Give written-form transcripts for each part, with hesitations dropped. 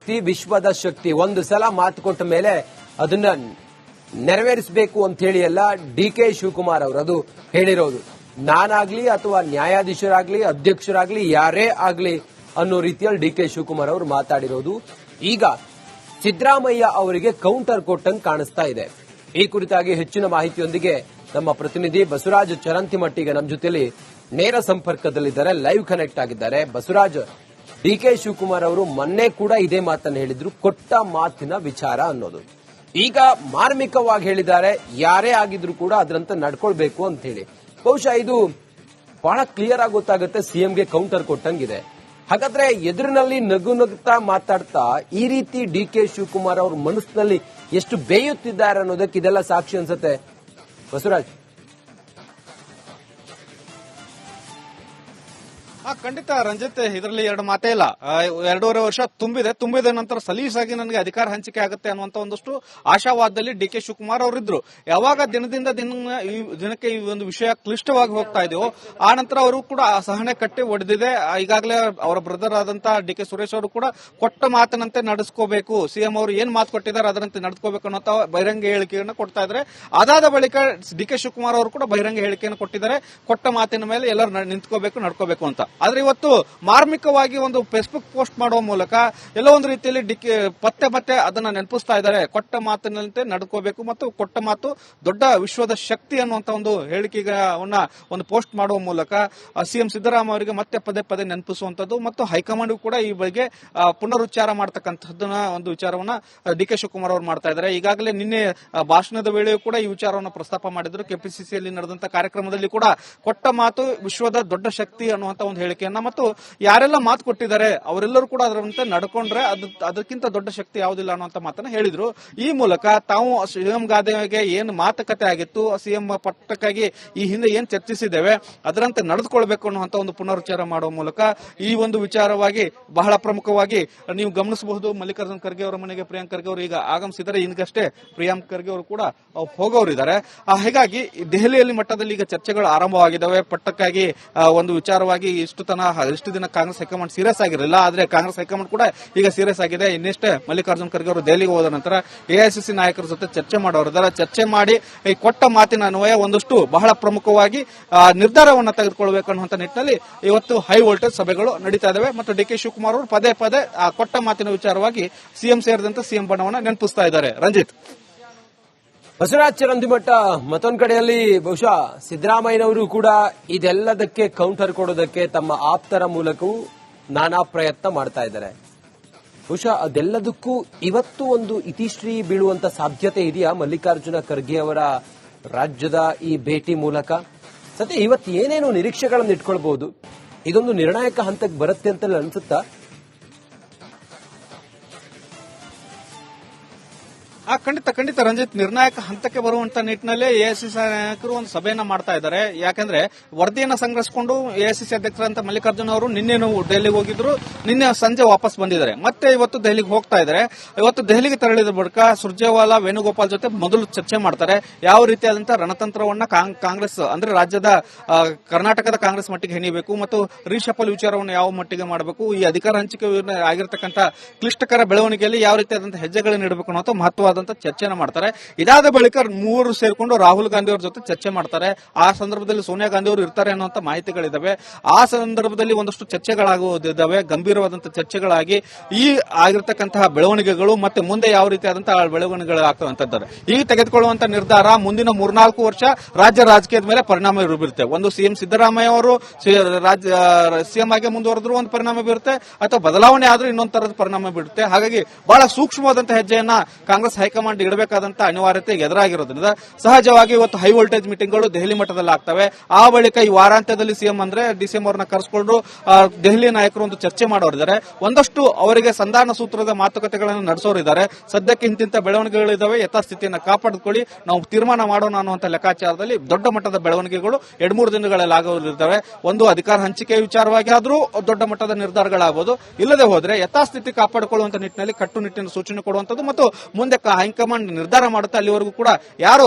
ಶಕ್ತಿ, ವಿಶ್ವದ ಶಕ್ತಿ. ಒಂದು ಸಲ ಮಾತು ಕೊಟ್ಟ ಮೇಲೆ ಅದನ್ನ ನೆರವೇರಿಸಬೇಕು ಅಂತ ಹೇಳಿ ಎಲ್ಲ ಡಿ.ಕೆ. ಶಿವಕುಮಾರ್ ಅವರು ಅದು ಹೇಳಿರೋದು. ನಾನಾಗ್ಲಿ ಅಥವಾ ನ್ಯಾಯಾಧೀಶರಾಗ್ಲಿ, ಅಧ್ಯಕ್ಷರಾಗ್ಲಿ, ಯಾರೇ ಆಗ್ಲಿ ಅನ್ನೋ ರೀತಿಯಲ್ಲಿ ಡಿ.ಕೆ. ಶಿವಕುಮಾರ್ ಅವರು ಮಾತಾಡಿರೋದು. ಈಗ ಸಿದ್ದರಾಮಯ್ಯ ಅವರಿಗೆ ಕೌಂಟರ್ ಕೊಟ್ಟಂಗೆ ಕಾಣಿಸ್ತಾ ಇದೆ. ಈ ಕುರಿತಾಗಿ ಹೆಚ್ಚಿನ ಮಾಹಿತಿಯೊಂದಿಗೆ ನಮ್ಮ ಪ್ರತಿನಿಧಿ ಬಸವರಾಜ್ ಚರಂತಿಮಟ್ಟಿಗೆ ನಮ್ಮ ಜೊತೆಲಿ ನೇರ ಸಂಪರ್ಕದಲ್ಲಿದ್ದಾರೆ, ಲೈವ್ ಕನೆಕ್ಟ್ ಆಗಿದ್ದಾರೆ. ಬಸವರಾಜ್, ಡಿ.ಕೆ. ಶಿವಕುಮಾರ್ ಅವರು ಮೊನ್ನೆ ಕೂಡ ಇದೇ ಮಾತನ್ನು ಹೇಳಿದ್ರು, ಕೊಟ್ಟ ಮಾತಿನ ವಿಚಾರ ಅನ್ನೋದು. ಈಗ ಮಾರ್ಮಿಕವಾಗಿ ಹೇಳಿದ್ದಾರೆ, ಯಾರೇ ಆಗಿದ್ರು ಕೂಡ ಅದರಂತೆ ನಡ್ಕೊಳ್ಬೇಕು ಅಂತ ಹೇಳಿ. ಬಹುಶಃ ಇದು ಬಹಳ ಕ್ಲಿಯರ್ ಆಗಿ ಗೊತ್ತಾಗುತ್ತೆ, ಸಿಎಂಗೆ ಕೌಂಟರ್ ಕೊಟ್ಟಂಗಿದೆ. ಹಾಗಾದ್ರೆ ಎದುರಿನಲ್ಲಿ ನಗು ನಗುತ್ತಾ ಮಾತಾಡ್ತಾ ಈ ರೀತಿ ಡಿ.ಕೆ. ಶಿವಕುಮಾರ್ ಅವ್ರ ಮನಸ್ಸಿನಲ್ಲಿ ಎಷ್ಟು ಬೇಯುತ್ತಿದ್ದಾರೆ ಅನ್ನೋದಕ್ಕೆ ಇದೆಲ್ಲ ಸಾಕ್ಷಿ ಅನ್ಸುತ್ತೆ ಬಸವರಾಜ್. ಖಂಡಿತ ರಂಜಿತ್, ಇದರಲ್ಲಿ ಎರಡು ಮಾತೇ ಇಲ್ಲ. 2.5 ವರ್ಷ ತುಂಬಿದ ನಂತರ ಸಲೀಸಾಗಿ ನನಗೆ ಅಧಿಕಾರ ಹಂಚಿಕೆ ಆಗುತ್ತೆ ಅನ್ನುವಂತ ಒಂದಷ್ಟು ಆಶಾವಾದದಲ್ಲಿ ಡಿ.ಕೆ. ಶಿವಕುಮಾರ್ ಅವರಿದ್ರು. ಯಾವಾಗ ದಿನಕ್ಕೆ ಈ ಒಂದು ವಿಷಯ ಕ್ಲಿಷ್ಟವಾಗಿ ಹೋಗ್ತಾ ಇದೆಯೋ ಆ ನಂತರ ಅವರು ಕೂಡ ಸಹನೆ ಕಟ್ಟಿ ಒಡೆದಿದೆ. ಈಗಾಗಲೇ ಅವರ ಬ್ರದರ್ ಆದಂತ ಡಿ.ಕೆ. ಸುರೇಶ್ ಅವರು ಕೂಡ ಕೊಟ್ಟ ಮಾತಿನಂತೆ ನಡೆಸ್ಕೋಬೇಕು, ಸಿಎಂ ಅವರು ಏನ್ ಮಾತು ಕೊಟ್ಟಿದ್ದಾರೆ ಅದರಂತೆ ನಡೆದುಕೋಬೇಕು ಅನ್ನೋ ಬಹಿರಂಗ ಹೇಳಿಕೆಯನ್ನು ಕೊಡ್ತಾ ಇದ್ದಾರೆ. ಅದಾದ ಬಳಿಕ ಡಿ.ಕೆ. ಶಿವಕುಮಾರ್ ಅವರು ಕೂಡ ಬಹಿರಂಗ ಹೇಳಿಕೆಯನ್ನು ಕೊಟ್ಟಿದ್ದಾರೆ, ಕೊಟ್ಟ ಮಾತಿನ ಮೇಲೆ ಎಲ್ಲರೂ ನಿಂತ್ಕೋಬೇಕು, ನಡ್ಕೋಬೇಕು ಅಂತ. ಆದ್ರೆ ಇವತ್ತು ಮಾರ್ಮಿಕವಾಗಿ ಒಂದು ಫೇಸ್ಬುಕ್ ಪೋಸ್ಟ್ ಮಾಡುವ ಮೂಲಕ ಎಲ್ಲೋ ಒಂದು ರೀತಿಯಲ್ಲಿ ಮತ್ತೆ ಅದನ್ನ ನೆನಪಿಸ್ತಾ ಇದ್ದಾರೆ. ಕೊಟ್ಟ ಮಾತಿನಂತೆ ನಡ್ಕೋಬೇಕು ಮತ್ತು ಕೊಟ್ಟ ಮಾತು ದೊಡ್ಡ ವಿಶ್ವದ ಶಕ್ತಿ ಅನ್ನುವಂತ ಒಂದು ಹೇಳಿಕೆಗಳನ್ನ ಒಂದು ಪೋಸ್ಟ್ ಮಾಡುವ ಮೂಲಕ ಸಿಎಂ ಸಿದ್ದರಾಮಯ್ಯ ಅವರಿಗೆ ಮತ್ತೆ ಪದೇ ನೆನಪಿಸುವಂತದ್ದು ಮತ್ತು ಹೈಕಮಾಂಡ್ ಕೂಡ ಈ ಬಗ್ಗೆ ಪುನರುಚ್ಚಾರ ಮಾಡತಕ್ಕಂಥದ್ದನ್ನ ಒಂದು ವಿಚಾರವನ್ನ ಡಿ.ಕೆ. ಶಿವಕುಮಾರ್ ಅವರು ಮಾಡ್ತಾ ಇದ್ದಾರೆ. ಈಗಾಗಲೇ ನಿನ್ನೆ ಭಾಷಣದ ವೇಳೆಯೂ ಕೂಡ ಈ ವಿಚಾರವನ್ನು ಪ್ರಸ್ತಾಪ ಮಾಡಿದ್ರು. ಕೆಪಿಸಿಸಿಯಲ್ಲಿ ನಡೆದಂತ ಕಾರ್ಯಕ್ರಮದಲ್ಲಿ ಕೂಡ ಕೊಟ್ಟ ಮಾತು ವಿಶ್ವದ ದೊಡ್ಡ ಶಕ್ತಿ ಅನ್ನುವಂತ ಒಂದು ಹೇಳಿಕೆಯನ್ನ ಮತ್ತು ಯಾರೆಲ್ಲ ಮಾತು ಕೊಟ್ಟಿದ್ದಾರೆ ಅವರೆಲ್ಲರೂ ಕೂಡ ಅದರಂತೆ ನಡ್ಕೊಂಡ್ರೆ ಅದಕ್ಕಿಂತ ದೊಡ್ಡ ಶಕ್ತಿ ಯಾವುದಿಲ್ಲ ಅನ್ನುವಂತ ಮಾತನ್ನ ಹೇಳಿದ್ರು. ಈ ಮೂಲಕ ತಾವು ಸಿಎಂ ಗಾದೆಗೆ ಏನು ಮಾತುಕತೆ ಆಗಿತ್ತು, ಸಿಎಂ ಪಟ್ಟಕ್ಕಾಗಿ ಈ ಹಿಂದೆ ಏನ್ ಚರ್ಚಿಸಿದ್ದೇವೆ ಅದರಂತೆ ನಡೆದುಕೊಳ್ಬೇಕು ಅನ್ನುವಂತ ಒಂದು ಪುನರುಚ್ಚಾರ ಮಾಡುವ ಮೂಲಕ ಈ ಒಂದು ವಿಚಾರವಾಗಿ ಬಹಳ ಪ್ರಮುಖವಾಗಿ ನೀವು ಗಮನಿಸಬಹುದು. ಮಲ್ಲಿಕಾರ್ಜುನ್ ಖರ್ಗೆ ಅವರ ಮನೆಗೆ ಪ್ರಿಯಾಂಕ್ ಖರ್ಗೆ ಅವರು ಈಗ ಆಗಮಿಸಿದ್ದಾರೆ. ಈಗಷ್ಟೇ ಪ್ರಿಯಾಂಕ್ ಖರ್ಗೆ ಅವರು ಕೂಡ ಹೋಗೋರಿದ್ದಾರೆ. ಹೀಗಾಗಿ ದೆಹಲಿಯಲ್ಲಿ ಮಟ್ಟದಲ್ಲಿ ಈಗ ಚರ್ಚೆಗಳು ಆರಂಭವಾಗಿದ್ದಾವೆ. ಪಟ್ಟಕ್ಕಾಗಿ ಒಂದು ವಿಚಾರವಾಗಿ ಇಷ್ಟು ದಿನ ಕಾಂಗ್ರೆಸ್ ಹೈಕಮಾಂಡ್ ಸೀರಿಯಸ್ ಆಗಿರಲಿಲ್ಲ, ಆದ್ರೆ ಕಾಂಗ್ರೆಸ್ ಹೈಕಮಾಂಡ್ ಕೂಡ ಈಗ ಸೀರಿಯಸ್ ಆಗಿದೆ. ಇನ್ನಷ್ಟೇ ಮಲ್ಲಿಕಾರ್ಜುನ್ ಖರ್ಗೆ ಅವರು ದೆಹಲಿಗೆ ಹೋದ ನಂತರ ಎಐಸಿಸಿ ನಾಯಕರ ಜೊತೆ ಚರ್ಚೆ ಮಾಡೋರಿದ್ದಾರೆ. ಚರ್ಚೆ ಮಾಡಿ ಈ ಕೊಟ್ಟ ಮಾತಿನ ಅನ್ವಯ ಒಂದಷ್ಟು ಬಹಳ ಪ್ರಮುಖವಾಗಿ ನಿರ್ಧಾರವನ್ನು ತೆಗೆದುಕೊಳ್ಳಬೇಕು ಅನ್ನುವಂತ ನಿಟ್ಟಿನಲ್ಲಿ ಇವತ್ತು ಹೈ ವೋಲ್ಟೇಜ್ ಸಭೆಗಳು ನಡೀತಾ ಇದಾವೆ ಮತ್ತು ಡಿ.ಕೆ. ಶಿವಕುಮಾರ್ ಅವರು ಪದೇ ಆ ಕೊಟ್ಟ ಮಾತಿನ ವಿಚಾರವಾಗಿ ಸಿಎಂ ಸೇರಿದಂತೆ ಸಿಎಂ ಬಣವನ್ನು ನೆನಪಿಸ್ತಾ ಇದ್ದಾರೆ. ರಂಜಿತ್, ಬಸವರಾಜ್ ಚರಂತಿಮಠ, ಮತ್ತೊಂದು ಕಡೆಯಲ್ಲಿ ಬಹುಶಃ ಸಿದ್ದರಾಮಯ್ಯನವರು ಕೂಡ ಇದೆಲ್ಲದಕ್ಕೆ ಕೌಂಟರ್ ಕೊಡೋದಕ್ಕೆ ತಮ್ಮ ಆಪ್ತರ ಮೂಲಕವೂ ನಾನಾ ಪ್ರಯತ್ನ ಮಾಡ್ತಾ ಇದ್ದಾರೆ. ಬಹುಶಃ ಅದೆಲ್ಲದಕ್ಕೂ ಇವತ್ತು ಒಂದು ಇತಿಶ್ರೀ ಬೀಳುವಂತ ಸಾಧ್ಯತೆ ಇದೆಯಾ ಮಲ್ಲಿಕಾರ್ಜುನ ಖರ್ಗೆ ಅವರ ರಾಜ್ಯದ ಈ ಭೇಟಿ ಮೂಲಕ? ಸದ್ಯ ಇವತ್ತು ಏನೇನು ನಿರೀಕ್ಷೆಗಳನ್ನು ಇಟ್ಕೊಳ್ಬಹುದು, ಇದೊಂದು ನಿರ್ಣಾಯಕ ಹಂತಕ್ಕೆ ಬರುತ್ತೆ ಅಂತ ಅನ್ಸುತ್ತಾ? ಖಂಡಿತ ರಂಜಿತ್, ನಿರ್ಣಾಯಕ ಹಂತಕ್ಕೆ ಬರುವಂತ ನಿಟ್ಟಿನಲ್ಲಿ ಎಐಸಿಸಿ ನಾಯಕರು ಒಂದು ಸಭೆಯನ್ನ ಮಾಡ್ತಾ ಇದ್ದಾರೆ. ಯಾಕಂದ್ರೆ ವರದಿಯನ್ನ ಸಂಗ್ರಹಿಸಿಕೊಂಡು ಎಐಸಿಸಿ ಅಧ್ಯಕ್ಷರಂತ ಮಲ್ಲಿಕಾರ್ಜುನ್ ಅವರು ನಿನ್ನೆ ದೆಹಲಿಗೆ ಹೋಗಿದ್ರು, ನಿನ್ನೆ ಸಂಜೆ ವಾಪಸ್ ಬಂದಿದ್ದಾರೆ. ಮತ್ತೆ ಇವತ್ತು ದೆಹಲಿಗೆ ಹೋಗ್ತಾ ಇದ್ದಾರೆ. ಇವತ್ತು ದೆಹಲಿಗೆ ತೆರಳಿದ ಬಳಿಕ ಸುರ್ಜೇವಾಲಾ, ವೇಣುಗೋಪಾಲ್ ಜೊತೆ ಮೊದಲು ಚರ್ಚೆ ಮಾಡ್ತಾರೆ. ಯಾವ ರೀತಿಯಾದಂತಹ ರಣತಂತ್ರವನ್ನ ಕಾಂಗ್ರೆಸ್ ಅಂದ್ರೆ ರಾಜ್ಯದ ಕರ್ನಾಟಕದ ಕಾಂಗ್ರೆಸ್ ಮಟ್ಟಿಗೆ ಹೆಣಿಬೇಕು ಮತ್ತು ರೀಶಫಲ್ ವಿಚಾರವನ್ನು ಯಾವ ಮಟ್ಟಿಗೆ ಮಾಡಬೇಕು, ಈ ಅಧಿಕಾರ ಹಂಚಿಕೆ ಆಗಿರತಕ್ಕಂಥ ಕ್ಲಿಷ್ಟಕರ ಬೆಳವಣಿಗೆಯಲ್ಲಿ ಯಾವ ರೀತಿಯಾದಂತಹ ಹೆಜ್ಜೆಗಳನ್ನು ಇಡಬೇಕು ಅನ್ನೋ ಮಹತ್ವವಾದ ಚರ್ಚೆನ ಮಾಡ್ತಾರೆ. ಇದಾದ ಬಳಿಕ ಮೂವರು ಸೇರಿಕೊಂಡು ರಾಹುಲ್ ಗಾಂಧಿ ಅವರ ಜೊತೆ ಚರ್ಚೆ ಮಾಡ್ತಾರೆ. ಆ ಸಂದರ್ಭದಲ್ಲಿ ಸೋನಿಯಾ ಗಾಂಧಿ ಅವರು ಇರ್ತಾರೆ ಅನ್ನುವಂತ ಮಾಹಿತಿಗಳಿದಾವೆ. ಆ ಸಂದರ್ಭದಲ್ಲಿ ಒಂದಷ್ಟು ಚರ್ಚೆಗಳಾಗುವುದಿದ್ದಾವೆ, ಗಂಭೀರವಾದಂತಹ ಚರ್ಚೆಗಳಾಗಿ ಈ ಆಗಿರತಕ್ಕಂತಹ ಬೆಳವಣಿಗೆಗಳು ಮತ್ತೆ ಮುಂದೆ ಯಾವ ರೀತಿಯಾದಂತಹ ಬೆಳವಣಿಗೆಗಳಾಗ್ತವಂತಿದ್ದಾರೆ. ಈಗ ತೆಗೆದುಕೊಳ್ಳುವಂತಹ ನಿರ್ಧಾರ ಮುಂದಿನ 3-4 ವರ್ಷ ರಾಜ್ಯ ರಾಜಕೀಯದ ಮೇಲೆ ಪರಿಣಾಮ ಬೀರುತ್ತೆ. ಒಂದು ಸಿಎಂ ಸಿದ್ದರಾಮಯ್ಯ ಅವರು ಸಿಎಂ ಆಗಿ ಮುಂದುವರೆದ್ರು ಒಂದು ಪರಿಣಾಮ ಬೀರುತ್ತೆ, ಅಥವಾ ಬದಲಾವಣೆ ಆದ್ರೂ ಇನ್ನೊಂದು ತರದ ಪರಿಣಾಮ ಬೀರುತ್ತೆ. ಹಾಗಾಗಿ ಬಹಳ ಸೂಕ್ಷ್ಮವಾದಂತಹ ಹೆಜ್ಜೆಯನ್ನ ಕಾಂಗ್ರೆಸ್ ಹೈಕಮಾಂಡ್ ಇಡಬೇಕಾದಂತಹ ಅನಿವಾರ್ಯತೆ ಎದುರಾಗಿರೋದ್ರಿಂದ ಸಹಜವಾಗಿ ಇವತ್ತು ಹೈ ವೋಲ್ಟೇಜ್ ಮೀಟಿಂಗ್ಗಳು ದೆಹಲಿ ಮಟ್ಟದಲ್ಲಿ ಆಗ್ತವೆ. ಆ ಬಳಿಕ ಈ ವಾರಾಂತ್ಯದಲ್ಲಿ ಸಿಎಂ ಅಂದ್ರೆ ಡಿಸಿಎಂ ಅವರನ್ನ ಕರೆಸಿಕೊಂಡು ದೆಹಲಿ ನಾಯಕರು ಒಂದು ಚರ್ಚೆ ಮಾಡೋರಿದ್ದಾರೆ. ಒಂದಷ್ಟು ಅವರಿಗೆ ಸಂಧಾನ ಸೂತ್ರದ ಮಾತುಕತೆಗಳನ್ನು ನಡೆಸೋರಿದ್ದಾರೆ. ಸದ್ಯಕ್ಕೆ ಇಂತಿಂತ ಬೆಳವಣಿಗೆಗಳಿದ್ದಾವೆ, ಯಥಾಸ್ಥಿತಿಯನ್ನು ಕಾಪಾಡಿಕೊಳ್ಳಿ, ನಾವು ತೀರ್ಮಾನ ಮಾಡೋಣ ಅನ್ನುವಂತ ಲೆಕ್ಕಾಚಾರದಲ್ಲಿ ದೊಡ್ಡ ಮಟ್ಟದ ಬೆಳವಣಿಗೆಗಳು 2-3 ದಿನಗಳಲ್ಲಿ ಆಗೋರಿದ್ದಾವೆ. ಒಂದು ಅಧಿಕಾರ ಹಂಚಿಕೆ ವಿಚಾರವಾಗಿ ಆದರೂ ದೊಡ್ಡ ಮಟ್ಟದ ನಿರ್ಧಾರಗಳಾಗಬಹುದು. ಇಲ್ಲದೆ ಹೋದ್ರೆ ಯಥಾಸ್ಥಿತಿ ಕಾಪಾಡಿಕೊಳ್ಳುವಂತ ನಿಟ್ಟಿನಲ್ಲಿ ಕಟ್ಟುನಿಟ್ಟಿನ ಸೂಚನೆ ಕೊಡುವಂತದ್ದು ಮತ್ತು ಮುಂದೆ ಹೈಕಮಾಂಡ್ ನಿರ್ಧಾರ ಮಾಡುತ್ತೆ ಅಲ್ಲಿವರೆಗೂ ಕೂಡ ಯಾರು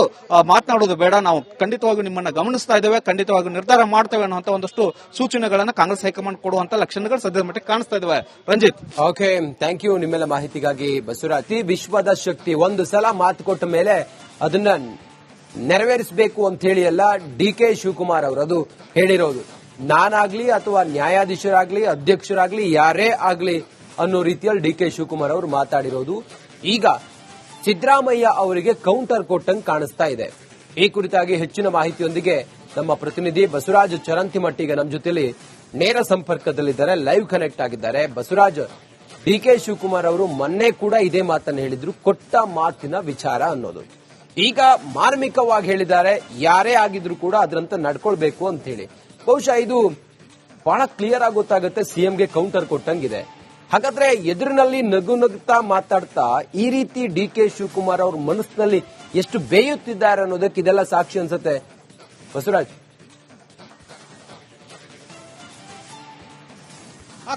ಮಾತನಾಡುವುದು ಬೇಡ, ನಾವು ಖಂಡಿತವಾಗಿ ನಿಮ್ಮನ್ನ ಗಮನಿಸ್ತಾ ಇದ್ದೇವೆ, ಖಂಡಿತವಾಗಿ ನಿರ್ಧಾರ ಮಾಡ್ತೇವೆ ಅನ್ನುವಂತ ಒಂದಷ್ಟು ಸೂಚನೆಗಳನ್ನ ಕಾಂಗ್ರೆಸ್ ಹೈಕಮಾಂಡ್ ಕೊಡುವಂತ ಲಕ್ಷಣಗಳು ಸದ್ಯದ ಮಟ್ಟಿಗೆ ಕಾಣಿಸ್ತಾ ಇದಾವೆ. ರಂಜಿತ್, ಓಕೆ, ಥ್ಯಾಂಕ್ ಯು ನಿಮ್ಮೆಲ್ಲ ಮಾಹಿತಿಗಾಗಿ ಬಸವರಾಜ್. ವಿಶ್ವದ ಶಕ್ತಿ ಒಂದು ಸಲ ಮಾತು ಕೊಟ್ಟ ಮೇಲೆ ಅದನ್ನ ನೆರವೇರಿಸಬೇಕು ಅಂತ ಹೇಳಿ ಎಲ್ಲ ಡಿ.ಕೆ. ಶಿವಕುಮಾರ್ ಅವರು ಅದು ಹೇಳಿರೋದು. ನಾನಾಗ್ಲಿ ಅಥವಾ ನ್ಯಾಯಾಧೀಶರಾಗ್ಲಿ ಅಧ್ಯಕ್ಷರಾಗ್ಲಿ ಯಾರೇ ಆಗ್ಲಿ ಅನ್ನೋ ರೀತಿಯಲ್ಲಿ ಡಿ.ಕೆ. ಶಿವಕುಮಾರ್ ಅವರು ಮಾತಾಡಿರೋದು ಈಗ ಸಿದ್ದರಾಮಯ್ಯ ಅವರಿಗೆ ಕೌಂಟರ್ ಕೊಟ್ಟಂಗೆ ಕಾಣಿಸ್ತಾ ಇದೆ. ಈ ಕುರಿತಾಗಿ ಹೆಚ್ಚಿನ ಮಾಹಿತಿಯೊಂದಿಗೆ ನಮ್ಮ ಪ್ರತಿನಿಧಿ ಬಸವರಾಜ್ ಚರಂತಿಮಟ್ಟಿ ಈಗ ನಮ್ಮ ಜೊತೆಲಿ ನೇರ ಸಂಪರ್ಕದಲ್ಲಿದ್ದಾರೆ, ಲೈವ್ ಕನೆಕ್ಟ್ ಆಗಿದ್ದಾರೆ. ಬಸವರಾಜ್, ಡಿ.ಕೆ. ಶಿವಕುಮಾರ್ ಅವರು ಮೊನ್ನೆ ಕೂಡ ಇದೇ ಮಾತನ್ನು ಹೇಳಿದ್ರು, ಕೊಟ್ಟ ಮಾತಿನ ವಿಚಾರ ಅನ್ನೋದು. ಈಗ ಮಾರ್ಮಿಕವಾಗಿ ಹೇಳಿದ್ದಾರೆ, ಯಾರೇ ಆಗಿದ್ರು ಕೂಡ ಅದರಂತೆ ನಡ್ಕೊಳ್ಬೇಕು ಅಂತ ಹೇಳಿ. ಬಹುಶಃ ಇದು ಬಹಳ ಕ್ಲಿಯರ್ ಆಗಿ ಗೊತ್ತಾಗುತ್ತೆ, ಸಿಎಂಗೆ ಕೌಂಟರ್ ಕೊಟ್ಟಂಗಿದೆ. ಹಾಗಾದ್ರೆ ಎದುರಿನಲ್ಲಿ ನಗು ನಗುತ್ತಾ ಮಾತಾಡ್ತಾ ಈ ರೀತಿ ಡಿ.ಕೆ. ಶಿವಕುಮಾರ್ ಅವ್ರ ಮನಸ್ಸಿನಲ್ಲಿ ಎಷ್ಟು ಬೇಯುತ್ತಿದ್ದಾರೆ ಅನ್ನೋದಕ್ಕೆ ಇದೆಲ್ಲ ಸಾಕ್ಷಿ ಅನ್ಸುತ್ತೆ ಬಸವರಾಜ್.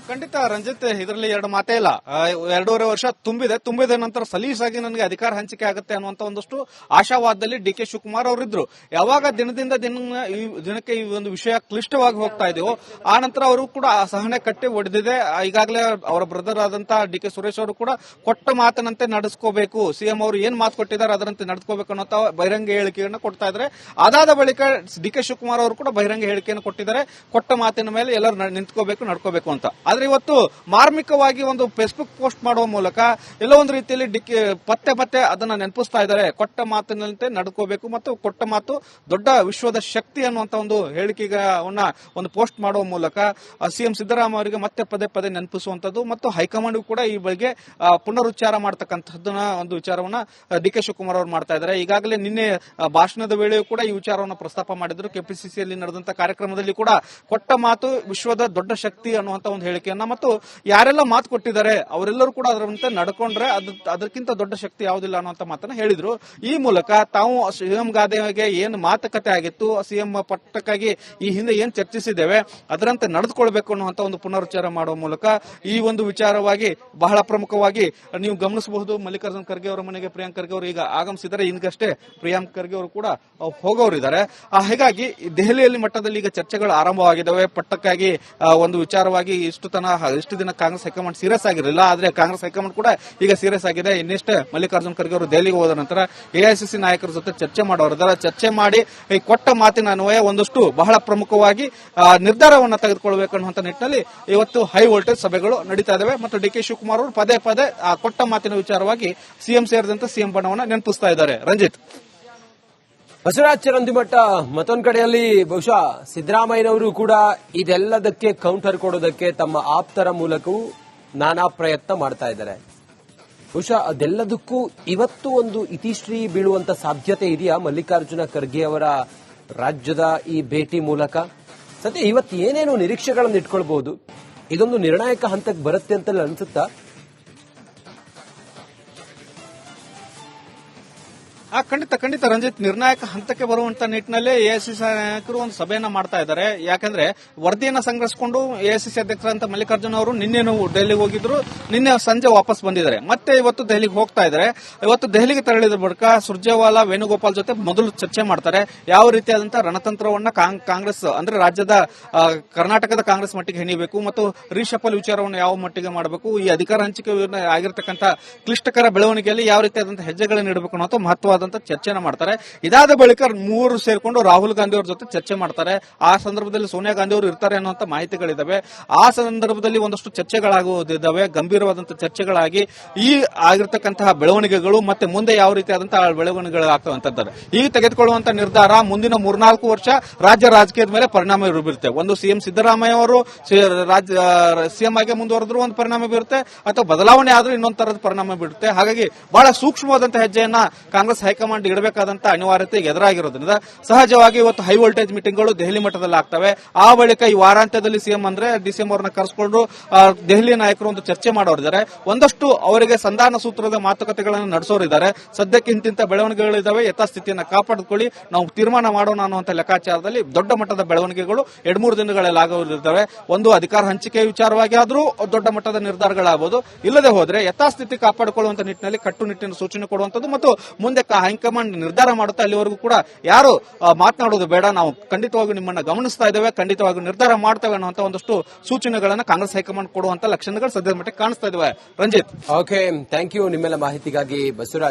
ಖಂಡಿತ ರಂಜಿತ್, ಇದರಲ್ಲಿ ಎರಡು ಮಾತೇ ಇಲ್ಲ. 2.5 ವರ್ಷ ತುಂಬಿದ ನಂತರ ಸಲೀಸಾಗಿ ನನಗೆ ಅಧಿಕಾರ ಹಂಚಿಕೆ ಆಗುತ್ತೆ ಅನ್ನುವಂತ ಒಂದಷ್ಟು ಆಶಾವಾದದಲ್ಲಿ ಡಿ.ಕೆ. ಶಿವಕುಮಾರ್ ಅವರಿದ್ರು. ಯಾವಾಗ ದಿನಕ್ಕೆ ಈ ಒಂದು ವಿಷಯ ಕ್ಲಿಷ್ಟವಾಗಿ ಹೋಗ್ತಾ ಇದೆಯೋ ಆ ನಂತರ ಅವರು ಕೂಡ ಸಹನೆ ಕಟ್ಟಿ ಒಡೆದಿದೆ. ಈಗಾಗಲೇ ಅವರ ಬ್ರದರ್ ಆದಂತ ಡಿ.ಕೆ. ಸುರೇಶ್ ಅವರು ಕೂಡ ಕೊಟ್ಟ ಮಾತಿನಂತೆ ನಡೆಸ್ಕೋಬೇಕು, ಸಿಎಂ ಅವರು ಏನ್ ಮಾತು ಕೊಟ್ಟಿದ್ದಾರೆ ಅದರಂತೆ ನಡೆಸ್ಕೋಬೇಕು ಅನ್ನೋ ಬಹಿರಂಗ ಹೇಳಿಕೆಯನ್ನು ಕೊಡ್ತಾ ಇದ್ದಾರೆ. ಅದಾದ ಬಳಿಕ ಡಿ.ಕೆ. ಶಿವಕುಮಾರ್ ಅವರು ಕೂಡ ಬಹಿರಂಗ ಹೇಳಿಕೆಯನ್ನು ಕೊಟ್ಟಿದ್ದಾರೆ, ಕೊಟ್ಟ ಮಾತಿನ ಮೇಲೆ ಎಲ್ಲರೂ ನಿಂತ್ಕೋಬೇಕು, ನಡ್ಕೋಬೇಕು ಅಂತ. ಆದ್ರೆ ಇವತ್ತು ಮಾರ್ಮಿಕವಾಗಿ ಒಂದು ಫೇಸ್ಬುಕ್ ಪೋಸ್ಟ್ ಮಾಡುವ ಮೂಲಕ ಎಲ್ಲೋ ಒಂದು ರೀತಿಯಲ್ಲಿ ಪತ್ತೆ ಅದನ್ನ ನೆನಪಿಸ್ತಾ ಇದ್ದಾರೆ. ಕೊಟ್ಟ ಮಾತಿನಂತೆ ನಡ್ಕೋಬೇಕು ಮತ್ತು ಕೊಟ್ಟ ಮಾತು ದೊಡ್ಡ ವಿಶ್ವದ ಶಕ್ತಿ ಅನ್ನುವಂತ ಒಂದು ಹೇಳಿಕೆಗಳನ್ನ ಒಂದು ಪೋಸ್ಟ್ ಮಾಡುವ ಮೂಲಕ ಸಿಎಂ ಸಿದ್ದರಾಮಯ್ಯ ಅವರಿಗೆ ಮತ್ತೆ ಪದೇ ನೆನಪಿಸುವಂತದ್ದು ಮತ್ತು ಹೈಕಮಾಂಡ್ ಕೂಡ ಈ ಬಗ್ಗೆ ಪುನರುಚ್ಚಾರ ಮಾಡತಕ್ಕಂಥದ್ದನ್ನ ಒಂದು ವಿಚಾರವನ್ನ ಡಿ.ಕೆ. ಶಿವಕುಮಾರ್ ಅವರು ಮಾಡ್ತಾ ಇದ್ದಾರೆ. ಈಗಾಗಲೇ ನಿನ್ನೆ ಭಾಷಣದ ವೇಳೆಯೂ ಕೂಡ ಈ ವಿಚಾರವನ್ನು ಪ್ರಸ್ತಾಪ ಮಾಡಿದ್ರು. ಕೆಪಿಸಿಸಿಯಲ್ಲಿ ನಡೆದಂತ ಕಾರ್ಯಕ್ರಮದಲ್ಲಿ ಕೂಡ ಕೊಟ್ಟ ಮಾತು ವಿಶ್ವದ ದೊಡ್ಡ ಶಕ್ತಿ ಅನ್ನುವಂತ ಒಂದು ಹೇಳಿಕೆಯನ್ನ ಮತ್ತು ಯಾರೆಲ್ಲ ಮಾತು ಕೊಟ್ಟಿದ್ದಾರೆ ಅವರೆಲ್ಲರೂ ಕೂಡ ಅದರಂತೆ ನಡ್ಕೊಂಡ್ರೆ ಅದಕ್ಕಿಂತ ದೊಡ್ಡ ಶಕ್ತಿ ಯಾವುದಿಲ್ಲ ಅನ್ನುವಂತ ಮಾತನ್ನ ಹೇಳಿದ್ರು. ಈ ಮೂಲಕ ತಾವು ಸಿಎಂ ಗಾದೆಗೆ ಏನು ಮಾತುಕತೆ ಆಗಿತ್ತು, ಸಿಎಂ ಪಟ್ಟಕ್ಕಾಗಿ ಈ ಹಿಂದೆ ಏನ್ ಚರ್ಚಿಸಿದ್ದೇವೆ ಅದರಂತೆ ನಡೆದುಕೊಳ್ಬೇಕು ಅನ್ನುವಂತ ಒಂದು ಪುನರುಚ್ಚಾರ ಮಾಡುವ ಮೂಲಕ ಈ ಒಂದು ವಿಚಾರವಾಗಿ ಬಹಳ ಪ್ರಮುಖವಾಗಿ ನೀವು ಗಮನಿಸಬಹುದು. ಮಲ್ಲಿಕಾರ್ಜುನ್ ಖರ್ಗೆ ಅವರ ಮನೆಗೆ ಪ್ರಿಯಾಂಕ್ ಖರ್ಗೆ ಅವರು ಈಗ ಆಗಮಿಸಿದ್ದಾರೆ. ಈಗಷ್ಟೇ ಪ್ರಿಯಾಂಕ್ ಖರ್ಗೆ ಅವರು ಕೂಡ ಹೋಗೋರಿದ್ದಾರೆ. ಹೀಗಾಗಿ ದೆಹಲಿಯಲ್ಲಿ ಮಟ್ಟದಲ್ಲಿ ಈಗ ಚರ್ಚೆಗಳು ಆರಂಭವಾಗಿದ್ದಾವೆ. ಪಟ್ಟಕ್ಕಾಗಿ ಒಂದು ವಿಚಾರವಾಗಿ ಇಷ್ಟು ದಿನ ಕಾಂಗ್ರೆಸ್ ಹೈಕಮಾಂಡ್ ಸೀರಿಯಸ್ ಆಗಿರಲಿಲ್ಲ, ಆದ್ರೆ ಕಾಂಗ್ರೆಸ್ ಹೈಕಮಾಂಡ್ ಕೂಡ ಈಗ ಸೀರಿಯಸ್ ಆಗಿದೆ. ಇನ್ನಷ್ಟೇ ಮಲ್ಲಿಕಾರ್ಜುನ್ ಖರ್ಗೆ ಅವರು ದೆಹಲಿಗೆ ಹೋದ ನಂತರ ಎಐಸಿಸಿ ನಾಯಕರ ಜೊತೆ ಚರ್ಚೆ ಮಾಡೋರಿದ್ದಾರೆ. ಚರ್ಚೆ ಮಾಡಿ ಈ ಕೊಟ್ಟ ಮಾತಿನ ಅನ್ವಯ ಒಂದಷ್ಟು ಬಹಳ ಪ್ರಮುಖವಾಗಿ ನಿರ್ಧಾರವನ್ನು ತೆಗೆದುಕೊಳ್ಳಬೇಕು ಅನ್ನುವಂತ ನಿಟ್ಟಿನಲ್ಲಿ ಇವತ್ತು ಹೈ ವೋಲ್ಟೇಜ್ ಸಭೆಗಳು ನಡೀತಾ ಇದಾವೆ ಮತ್ತು ಡಿ.ಕೆ. ಶಿವಕುಮಾರ್ ಅವರು ಪದೇ ಆ ಕೊಟ್ಟ ಮಾತಿನ ವಿಚಾರವಾಗಿ ಸಿಎಂ ಸೇರಿದಂತೆ ಸಿಎಂ ಬಣ್ಣವನ್ನು ನೆನಪಿಸ್ತಾ ಇದ್ದಾರೆ. ರಂಜಿತ್, ಬಸವರಾಜ್ ಚರಂತಿಮಠ, ಮತ್ತೊಂದು ಕಡೆಯಲ್ಲಿ ಬಹುಶಃ ಸಿದ್ದರಾಮಯ್ಯನವರು ಕೂಡ ಇದೆಲ್ಲದಕ್ಕೆ ಕೌಂಟರ್ ಕೊಡೋದಕ್ಕೆ ತಮ್ಮ ಆಪ್ತರ ಮೂಲಕವೂ ನಾನಾ ಪ್ರಯತ್ನ ಮಾಡ್ತಾ ಇದ್ದಾರೆ. ಬಹುಶಃ ಅದೆಲ್ಲದಕ್ಕೂ ಇವತ್ತು ಒಂದು ಇತಿಶ್ರೀ ಬೀಳುವಂತ ಸಾಧ್ಯತೆ ಇದೆಯಾ ಮಲ್ಲಿಕಾರ್ಜುನ ಖರ್ಗೆ ಅವರ ರಾಜ್ಯದ ಈ ಭೇಟಿ ಮೂಲಕ? ಸದ್ಯ ಇವತ್ತು ಏನೇನು ನಿರೀಕ್ಷೆಗಳನ್ನು ಇಟ್ಕೊಳ್ಬಹುದು, ಇದೊಂದು ನಿರ್ಣಾಯಕ ಹಂತಕ್ಕೆ ಬರುತ್ತೆ ಅಂತ ಅನ್ಸುತ್ತಾ? ಖಂಡಿತ ರಂಜಿತ್, ನಿರ್ಣಾಯಕ ಹಂತಕ್ಕೆ ಬರುವಂತ ನಿಟ್ಟಿನಲ್ಲಿ ಎಐಸಿಸಿ ನಾಯಕರು ಒಂದು ಸಭೆಯನ್ನ ಮಾಡ್ತಾ ಇದ್ದಾರೆ. ಯಾಕಂದ್ರೆ ವರದಿಯನ್ನ ಸಂಗ್ರಹಿಸಿಕೊಂಡು ಎಐಸಿಸಿ ಅಧ್ಯಕ್ಷರಂತ ಮಲ್ಲಿಕಾರ್ಜುನ್ ಅವರು ನಿನ್ನೆ ದೆಹಲಿಗೆ ಹೋಗಿದ್ರು, ನಿನ್ನೆ ಸಂಜೆ ವಾಪಸ್ ಬಂದಿದ್ದಾರೆ. ಮತ್ತೆ ಇವತ್ತು ದೆಹಲಿಗೆ ಹೋಗ್ತಾ ಇದ್ದಾರೆ. ಇವತ್ತು ದೆಹಲಿಗೆ ತೆರಳಿದ ಬಳಿಕ ಸುರ್ಜೇವಾಲಾ, ವೇಣುಗೋಪಾಲ್ ಜೊತೆ ಮೊದಲು ಚರ್ಚೆ ಮಾಡ್ತಾರೆ. ಯಾವ ರೀತಿಯಾದಂತಹ ರಣತಂತ್ರವನ್ನ ಕಾಂಗ್ರೆಸ್ ಅಂದ್ರೆ ರಾಜ್ಯದ ಕರ್ನಾಟಕದ ಕಾಂಗ್ರೆಸ್ ಮಟ್ಟಿಗೆ ಹೆಣಿಬೇಕು ಮತ್ತು ರೀಶಫಲ್ ವಿಚಾರವನ್ನು ಯಾವ ಮಟ್ಟಿಗೆ ಮಾಡಬೇಕು, ಈ ಅಧಿಕಾರ ಹಂಚಿಕೆ ಆಗಿರತಕ್ಕಂಥ ಕ್ಲಿಷ್ಟಕರ ಬೆಳವಣಿಗೆಯಲ್ಲಿ ಯಾವ ರೀತಿಯಾದಂತಹ ಹೆಜ್ಜೆಗಳನ್ನು ಇಡಬೇಕು ಅನ್ನೋ ಮಹತ್ವವಾದ ಚರ್ಚೆನ ಮಾಡ್ತಾರೆ. ಇದಾದ ಬಳಿಕ ಮೂವರು ಸೇರ್ಕೊಂಡು ರಾಹುಲ್ ಗಾಂಧಿ ಅವರ ಜೊತೆ ಚರ್ಚೆ ಮಾಡ್ತಾರೆ. ಆ ಸಂದರ್ಭದಲ್ಲಿ ಸೋನಿಯಾ ಗಾಂಧಿ ಅವರು ಇರ್ತಾರೆ ಅನ್ನುವಂತ ಮಾಹಿತಿಗಳಿದಾವೆ. ಆ ಸಂದರ್ಭದಲ್ಲಿ ಒಂದಷ್ಟು ಚರ್ಚೆಗಳಾಗುವುದಿದ್ದಾವೆ, ಗಂಭೀರವಾದಂತಹ ಚರ್ಚೆಗಳಾಗಿ ಈ ಆಗಿರತಕ್ಕಂತಹ ಬೆಳವಣಿಗೆಗಳು ಮತ್ತೆ ಮುಂದೆ ಯಾವ ರೀತಿಯಾದಂತಹ ಬೆಳವಣಿಗೆಗಳಾಗ್ತವಂತದ್ದು ಈಗ ತೆಗೆದುಕೊಳ್ಳುವಂತಹ ನಿರ್ಧಾರ ಮುಂದಿನ 3-4 ವರ್ಷ ರಾಜ್ಯ ರಾಜಕೀಯದ ಮೇಲೆ ಪರಿಣಾಮ ಬೀರುತ್ತೆ. ಒಂದು ಸಿಎಂ ಸಿದ್ದರಾಮಯ್ಯ ಅವರು ಸಿಎಂ ಆಗಿ ಮುಂದುವರೆದ್ರು ಒಂದು ಪರಿಣಾಮ ಬೀರುತ್ತೆ, ಅಥವಾ ಬದಲಾವಣೆ ಆದ್ರೂ ಇನ್ನೊಂದು ತರದ ಪರಿಣಾಮ ಬೀರುತ್ತೆ. ಹಾಗಾಗಿ ಬಹಳ ಸೂಕ್ಷ್ಮವಾದಂತಹ ಹೆಜ್ಜೆಯನ್ನ ಕಾಂಗ್ರೆಸ್ ಹೈಕಮಾಂಡ್ ಇಡಬೇಕಾದಂತ ಅನಿವಾರ್ಯತೆ ಎದುರಾಗಿರೋದ್ರಿಂದ ಸಹಜವಾಗಿ ಇವತ್ತು ಹೈ ವೋಲ್ಟೇಜ್ ಮೀಟಿಂಗ್ಗಳು ದೆಹಲಿ ಮಟ್ಟದಲ್ಲಿ ಆಗ್ತವೆ. ಆ ಬಳಿಕ ಈ ವಾರಾಂತ್ಯದಲ್ಲಿ ಸಿಎಂ ಅಂದ್ರೆ ಡಿಸಿಎಂ ಅವರನ್ನ ಕರೆಸಿಕೊಂಡು ದೆಹಲಿ ನಾಯಕರು ಒಂದು ಚರ್ಚೆ ಮಾಡೋರಿದ್ದಾರೆ. ಒಂದಷ್ಟು ಅವರಿಗೆ ಸಂಧಾನ ಸೂತ್ರದ ಮಾತುಕತೆಗಳನ್ನು ನಡೆಸೋರಿದ್ದಾರೆ. ಸದ್ಯಕ್ಕೆ ಇಂತಿಂತ ಬೆಳವಣಿಗೆಗಳಿದ್ದಾವೆ, ಯಥಾಸ್ಥಿತಿಯನ್ನ ಕಾಪಾಡಿಕೊಳ್ಳಿ, ನಾವು ತೀರ್ಮಾನ ಮಾಡೋಣ ಅನ್ನುವಂತ ಲೆಕ್ಕಾಚಾರದಲ್ಲಿ ದೊಡ್ಡ ಮಟ್ಟದ ಬೆಳವಣಿಗೆಗಳು 2-3 ದಿನಗಳಲ್ಲಿ ಆಗೋರಿದ್ದಾವೆ. ಒಂದು ಅಧಿಕಾರ ಹಂಚಿಕೆ ವಿಚಾರವಾಗಿ ಆದರೂ ದೊಡ್ಡ ಮಟ್ಟದ ನಿರ್ಧಾರಗಳಾಗಬಹುದು. ಇಲ್ಲದೆ ಹೋದ್ರೆ ಯಥಾಸ್ಥಿತಿ ಕಾಪಾಡಿಕೊಳ್ಳುವಂತ ನಿಟ್ಟಿನಲ್ಲಿ ಕಟ್ಟುನಿಟ್ಟಿನ ಸೂಚನೆ ಕೊಡುವಂತದ್ದು ಮತ್ತು ಮುಂದೆ ಹೈಕಮಾಂಡ್ ನಿರ್ಧಾರ ಮಾಡುತ್ತೆ. ಅಲ್ಲಿವರೆಗೂ ಕೂಡ ಯಾರು ಮಾತನಾಡೋದು ಬೇಡ, ನಾವು ಖಂಡಿತವಾಗಿ ನಿಮ್ಮನ್ನ ಗಮನಿಸ್ತಾ ಇದ್ದೇವೆ, ಖಂಡಿತವಾಗಿ ನಿರ್ಧಾರ ಮಾಡ್ತೇವೆ ಅನ್ನುವಂತ ಒಂದಷ್ಟು ಸೂಚನೆಗಳನ್ನ ಕಾಂಗ್ರೆಸ್ ಹೈಕಮಾಂಡ್ ಕೊಡುವಂತ ಲಕ್ಷಣಗಳು ಸದ್ಯದ ಮಟ್ಟಿಗೆ ಕಾಣಿಸ್ತಾ ಇದ್ದಾವೆ. ರಂಜಿತ್, ಓಕೆ, ಥ್ಯಾಂಕ್ ಯು ನಿಮ್ಮೆಲ್ಲ ಮಾಹಿತಿಗಾಗಿ ಬಸವರಾಜ್.